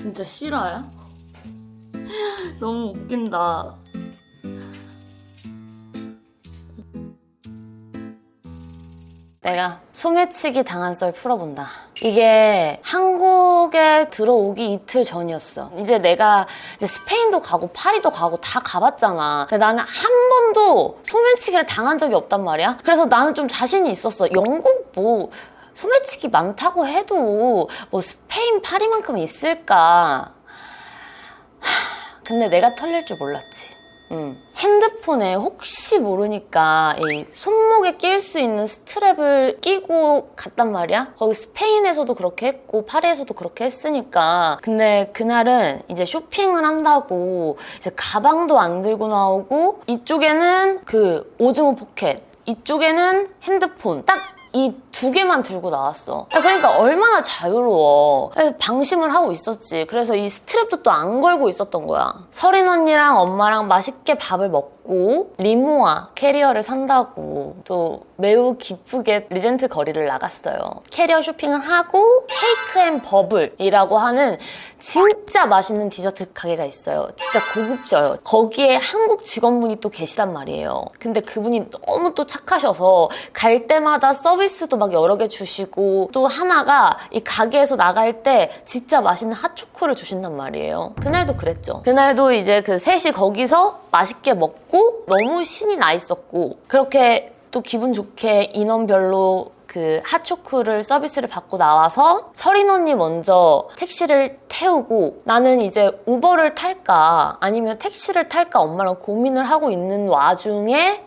진짜 실화야? 너무 웃긴다. 내가 소매치기 당한 썰 풀어본다. 이게 한국에 들어오기 이틀 전이었어. 이제 내가 스페인도 가고 파리도 가고 다 가봤잖아. 근데 나는 한 번도 소매치기를 당한 적이 없단 말이야. 그래서 나는 좀 자신이 있었어. 영국 뭐 소매치기 많다고 해도 뭐 스페인 파리만큼 있을까. 근데 내가 털릴 줄 몰랐지. 핸드폰에 혹시 모르니까 이 손목에 낄 수 있는 스트랩을 끼고 갔단 말이야. 거기 스페인에서도 그렇게 했고 파리에서도 그렇게 했으니까. 근데 그날은 이제 쇼핑을 한다고 이제 가방도 안 들고 나오고, 이쪽에는 그 오즈모 포켓, 이쪽에는 핸드폰, 딱 이 두 개만 들고 나왔어. 그러니까 얼마나 자유로워. 그래서 방심을 하고 있었지. 그래서 이 스트랩도 또 안 걸고 있었던 거야. 서린 언니랑 엄마랑 맛있게 밥을 먹고 리모아 캐리어를 산다고 또 매우 기쁘게 리젠트 거리를 나갔어요. 캐리어 쇼핑을 하고 케이크 앤 버블이라고 하는 진짜 맛있는 디저트 가게가 있어요. 진짜 고급져요. 거기에 한국 직원분이 또 계시단 말이에요. 근데 그분이 너무 또 착하셔서 갈 때마다 서비스도 막 여러 개 주시고, 또 하나가 이 가게에서 나갈 때 진짜 맛있는 핫초코를 주신단 말이에요. 그날도 그랬죠. 그날도 이제 그 셋이 거기서 맛있게 먹고 너무 신이 나 있었고, 그렇게 또 기분 좋게 인원별로 그 핫초코를 서비스를 받고 나와서 서린 언니 먼저 택시를 태우고, 나는 이제 우버를 탈까 아니면 택시를 탈까 엄마랑 고민을 하고 있는 와중에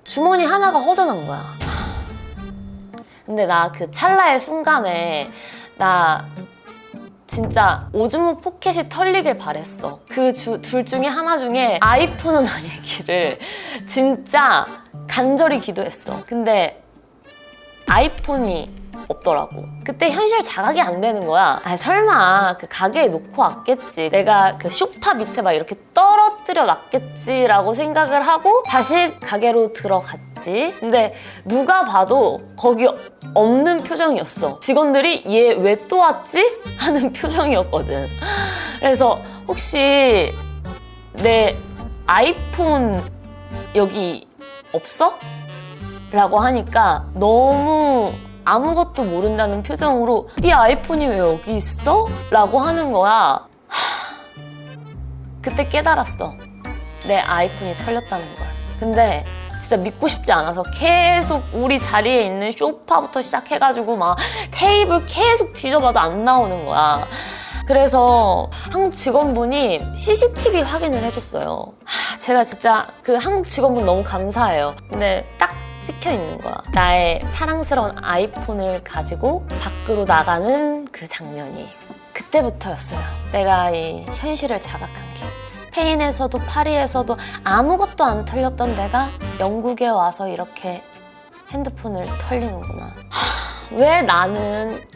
주머니 하나가 허전한 거야. 근데 나 그 찰나의 순간에 나 진짜 오즈모 포켓이 털리길 바랬어. 그 둘 중에 하나 중에 아이폰은 아니기를 진짜 간절히 기도했어. 근데 아이폰이 없더라고. 그때 현실 자각이 안 되는 거야. 아, 설마 그 가게에 놓고 왔겠지, 내가 그 소파 밑에 막 이렇게 떨어뜨려 놨겠지라고 생각을 하고 다시 가게로 들어갔지. 근데 누가 봐도 거기 없는 표정이었어. 직원들이 얘 왜 또 왔지? 하는 표정이었거든. 그래서 혹시 내 아이폰 여기 없어? 라고 하니까 너무 아무것도 모른다는 표정으로 네 아이폰이 왜 여기 있어? 라고 하는 거야. 그때 깨달았어. 내 아이폰이 털렸다는 걸. 근데 진짜 믿고 싶지 않아서 계속 우리 자리에 있는 소파부터 시작해가지고 막 테이블 계속 뒤져봐도 안 나오는 거야. 그래서 한국 직원분이 CCTV 확인을 해줬어요. 제가 진짜 그 한국 직원분 너무 감사해요. 근데 딱 찍혀 있는 거야. 나의 사랑스러운 아이폰을 가지고 밖으로 나가는 그 장면이. 그때부터였어요. 내가 이 현실을 자각한 게. 스페인에서도 파리에서도 아무것도 안 털렸던 내가 영국에 와서 이렇게 핸드폰을 털리는구나. 왜 나는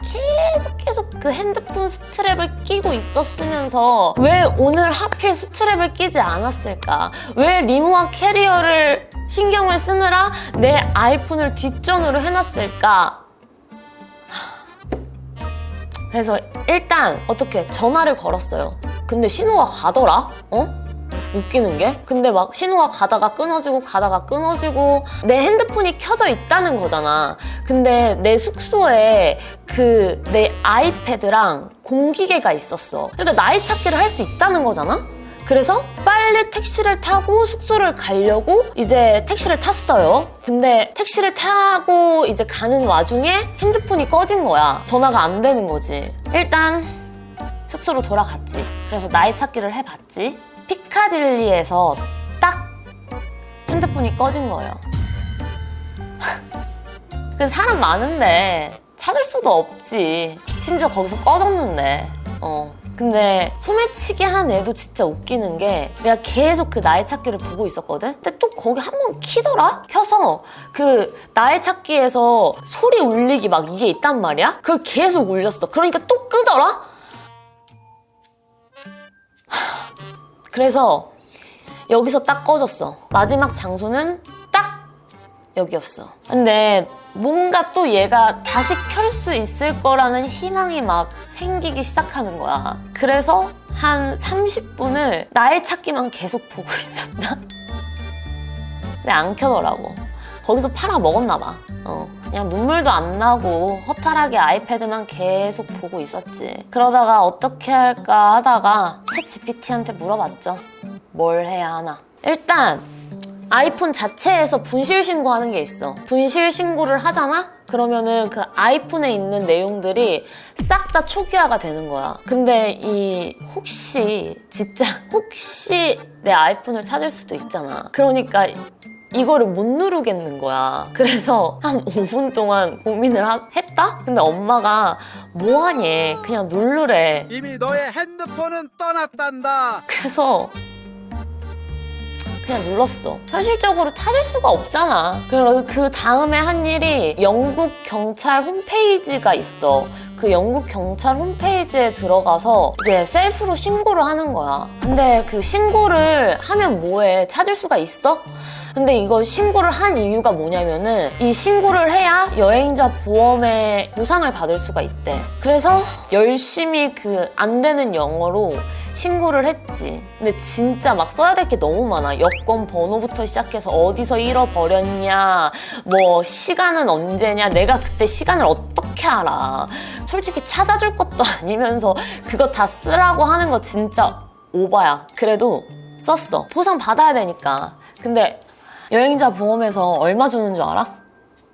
계속 그 핸드폰 스트랩을 끼고 있었으면서 왜 오늘 하필 스트랩을 끼지 않았을까? 왜 리모아 캐리어를 신경을 쓰느라 내 아이폰을 뒷전으로 해놨을까? 그래서 일단 어떻게 전화를 걸었어요. 근데 신호가 가더라? 웃기는 게? 근데 막 신호가 가다가 끊어지고 내 핸드폰이 켜져 있다는 거잖아. 근데 내 숙소에 그 내 아이패드랑 공기계가 있었어. 그러니까 나이 찾기를 할 수 있다는 거잖아? 그래서 빨리 택시를 타고 숙소를 가려고 이제 택시를 탔어요. 근데 택시를 타고 이제 가는 와중에 핸드폰이 꺼진 거야. 전화가 안 되는 거지. 일단 숙소로 돌아갔지. 그래서 나이 찾기를 해봤지. 피카딜리에서 딱 핸드폰이 꺼진 거예요. 그 사람 많은데 찾을 수도 없지. 심지어 거기서 꺼졌는데. 근데 소매치기 한 애도 진짜 웃기는 게, 내가 계속 그 나이 찾기를 보고 있었거든? 근데 또 거기 한 번 키더라? 켜서 그 나이 찾기에서 소리 울리기 막 이게 있단 말이야? 그걸 계속 울렸어. 그러니까 또 끄더라? 그래서 여기서 딱 꺼졌어. 마지막 장소는 딱 여기였어. 근데 뭔가 또 얘가 다시 켤 수 있을 거라는 희망이 막 생기기 시작하는 거야. 그래서 한 30분을 나의 찾기만 계속 보고 있었다. 근데 안 켜더라고. 거기서 팔아 먹었나 봐. 그냥 눈물도 안 나고 허탈하게 아이패드만 계속 보고 있었지. 그러다가 어떻게 할까 하다가 챗 GPT한테 물어봤죠. 뭘 해야 하나. 일단 아이폰 자체에서 분실 신고하는 게 있어. 분실 신고를 하잖아? 그러면은 그 아이폰에 있는 내용들이 싹 다 초기화가 되는 거야. 근데 진짜 혹시 내 아이폰을 찾을 수도 있잖아. 그러니까 이거를 못 누르겠는 거야. 그래서 한 5분 동안 고민을 했다? 근데 엄마가 뭐하니? 그냥 누르래. 이미 너의 핸드폰은 떠났단다. 그래서 그냥 눌렀어. 현실적으로 찾을 수가 없잖아. 그리고 그 다음에 한 일이 영국 경찰 홈페이지가 있어. 그 영국 경찰 홈페이지에 들어가서 이제 셀프로 신고를 하는 거야. 근데 그 신고를 하면 뭐해? 찾을 수가 있어? 근데 이거 신고를 한 이유가 뭐냐면은 이 신고를 해야 여행자 보험의 보상을 받을 수가 있대. 그래서 열심히 그 안 되는 영어로 신고를 했지. 근데 진짜 막 써야 될 게 너무 많아. 여권 번호부터 시작해서 어디서 잃어버렸냐, 뭐 시간은 언제냐, 내가 그때 시간을 어떻게 알아. 솔직히 찾아줄 것도 아니면서 그거 다 쓰라고 하는 거 진짜 오바야. 그래도 썼어. 보상 받아야 되니까. 근데 여행자 보험에서 얼마 주는 줄 알아?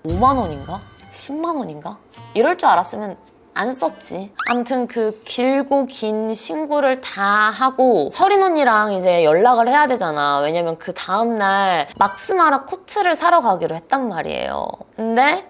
5만 원인가? 10만 원인가? 이럴 줄 알았으면 안 썼지. 아무튼 그 길고 긴 신고를 다 하고 서린 언니랑 이제 연락을 해야 되잖아. 왜냐면 그 다음날 막스마라 코트를 사러 가기로 했단 말이에요. 근데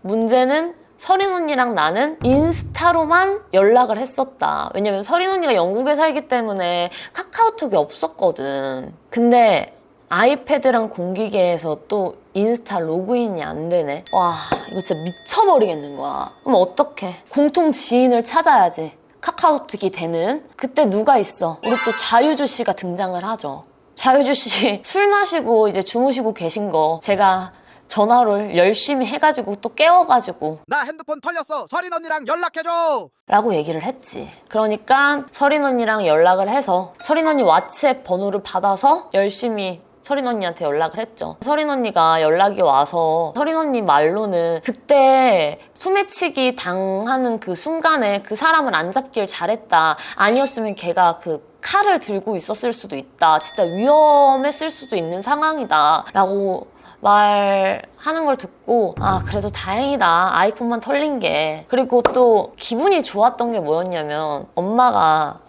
문제는 서린 언니랑 나는 인스타로만 연락을 했었다. 왜냐면 서린 언니가 영국에 살기 때문에 카카오톡이 없었거든. 근데 아이패드랑 공기계에서 또 인스타 로그인이 안 되네. 와, 이거 진짜 미쳐버리겠는 거야. 그럼 어떡해? 공통 지인을 찾아야지. 카카오톡이 되는. 그때 누가 있어? 우리 또 자유주 씨가 등장을 하죠. 자유주 씨 술 마시고 이제 주무시고 계신 거 제가 전화를 열심히 해가지고 또 깨워가지고 나 핸드폰 털렸어. 서린 언니랑 연락해줘. 라고 얘기를 했지. 그러니까 서린 언니랑 연락을 해서 서린 언니 왓츠앱 번호를 받아서 열심히 서린 언니한테 연락을 했죠. 서린 언니가 연락이 와서 서린 언니 말로는 그때 소매치기 당하는 그 순간에 그 사람을 안 잡길 잘했다. 아니었으면 걔가 그 칼을 들고 있었을 수도 있다. 진짜 위험했을 수도 있는 상황이다. 라고 말하는 걸 듣고 아 그래도 다행이다. 아이폰만 털린 게. 그리고 또 기분이 좋았던 게 뭐였냐면 엄마가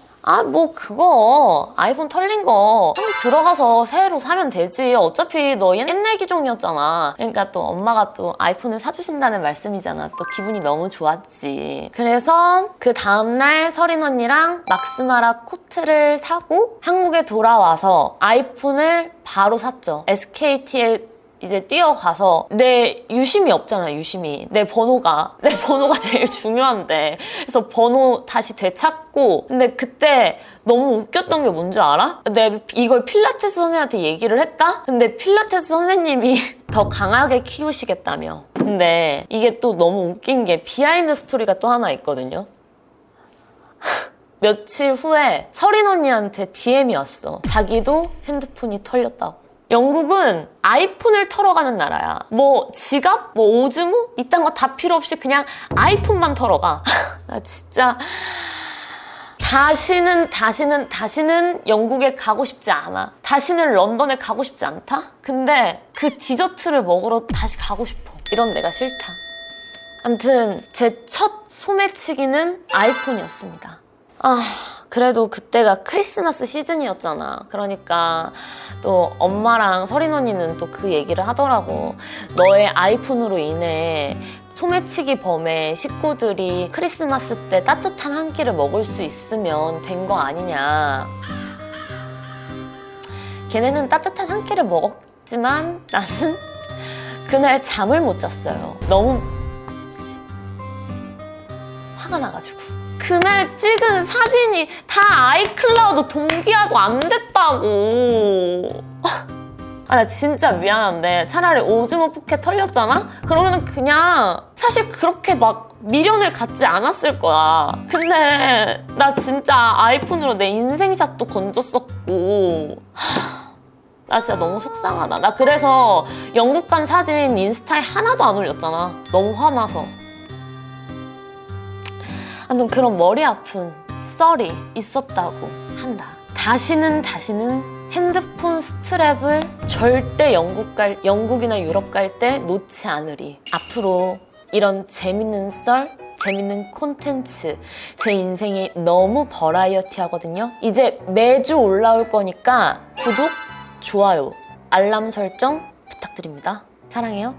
뭐 그거 아이폰 털린 거 한국 들어가서 새로 사면 되지. 어차피 너 옛날 기종이었잖아. 그러니까 또 엄마가 또 아이폰을 사주신다는 말씀이잖아. 또 기분이 너무 좋았지. 그래서 그 다음날 서린 언니랑 막스마라 코트를 사고 한국에 돌아와서 아이폰을 바로 샀죠. SKT에 이제 뛰어가서 내 유심이 없잖아. 유심이 내 번호가 제일 중요한데 그래서 번호 다시 되찾고. 근데 그때 너무 웃겼던 게 뭔지 알아? 내가 이걸 필라테스 선생님한테 얘기를 했다? 근데 필라테스 선생님이 더 강하게 키우시겠다며. 근데 이게 또 너무 웃긴 게 비하인드 스토리가 또 하나 있거든요. 며칠 후에 서린 언니한테 DM이 왔어. 자기도 핸드폰이 털렸다고. 영국은 아이폰을 털어가는 나라야. 뭐 지갑, 뭐 오즈모 이딴 거 다 필요 없이 그냥 아이폰만 털어가. 나 진짜 다시는 영국에 가고 싶지 않아. 다시는 런던에 가고 싶지 않다? 근데 그 디저트를 먹으러 다시 가고 싶어. 이런 내가 싫다. 아무튼 제 첫 소매치기는 아이폰이었습니다. 그래도 그때가 크리스마스 시즌이었잖아. 그러니까 또 엄마랑 서린 언니는 또 그 얘기를 하더라고. 너의 아이폰으로 인해 소매치기 범의 식구들이 크리스마스 때 따뜻한 한 끼를 먹을 수 있으면 된 거 아니냐. 걔네는 따뜻한 한 끼를 먹었지만 나는 그날 잠을 못 잤어요. 너무 화가 나가지고. 그날 찍은 사진이 다 아이클라우드 동기화도 안 됐다고. 아, 나 진짜 미안한데 차라리 오즈모 포켓 털렸잖아? 그러면은 그냥 사실 그렇게 막 미련을 갖지 않았을 거야. 근데 나 진짜 아이폰으로 내 인생샷도 건졌었고 나 진짜 너무 속상하다. 나 그래서 영국 간 사진 인스타에 하나도 안 올렸잖아. 너무 화나서. 아무튼 그런 머리 아픈 썰이 있었다고 한다. 다시는 핸드폰 스트랩을 절대 영국이나 유럽 갈 때 놓지 않으리. 앞으로 이런 재밌는 썰, 재밌는 콘텐츠, 제 인생이 너무 버라이어티 하거든요. 이제 매주 올라올 거니까 구독, 좋아요, 알람 설정 부탁드립니다. 사랑해요.